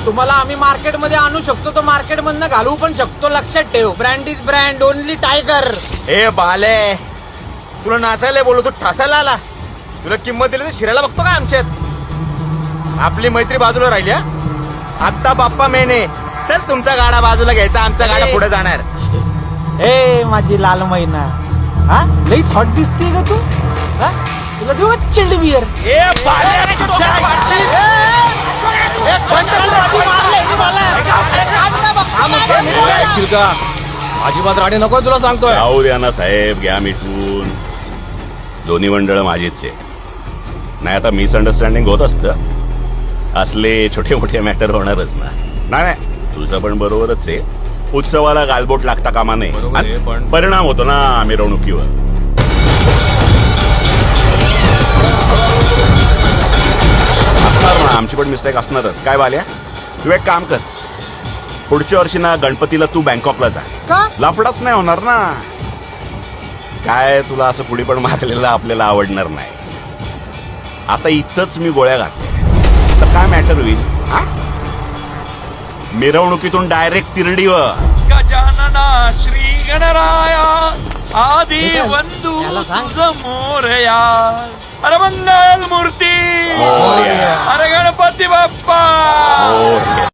तुम्हाला आम्ही मार्केटमध्ये आणू शकतो, तो मार्केट मधनं घालवू पण शकतो. लक्षात ठेव, brand is brand, only tiger. ए बाले, तुला नाचायला बोलतो, ठसायला आला. तुला किंमत दिली तर शिरायला बघतो का आमच्यात? आपली मैत्री बाजूला राहिली. आत्ता बाप्पा मेने, चल तुमचा गाडा बाजूला घ्यायचा, आमचा गाडा पुढे जाणार. ए माझी लाल मैना, हा लईच हॉट दिसते का तू? हा तुला देऊ चिल्ड बियर. का अजिबात राणे नको तुला सांगतोय. जाऊ द्या ना साहेब, घ्या मिटून. दोन्ही मंडळ माझीच आहे. नाही आता मिसअंडरस्टँडिंग होत असतं, असले छोटे मोठे मॅटर होणारच ना. नाही तुझं पण बरोबरच आहे. उत्सवाला गालबोट लागता कामा नये, आहे, पण परिणाम होतो ना मिरवणुकीवर. असणार ना, आमची पण मिस्टेक असणारच. काय बाल्या, तू एक काम कर, पुढच्या वर्षी ना गणपतीला तू बँकॉकला जा. का? लफडाच नाही होणार ना. काय तुला असं पुढे पण मारलेलं आपल्याला आवडणार नाही. आता इथंच मी गोळ्या घातल्या तर काय मॅटर होईल? हा, मिरवणुकीतून डायरेक्ट तिरडीवर. गजानना श्री गणराया आदि वंदू तुझ मोरया. अरे मंगल मूर्ती, मोरया. अरे गणपती बाप्पा. मोरया.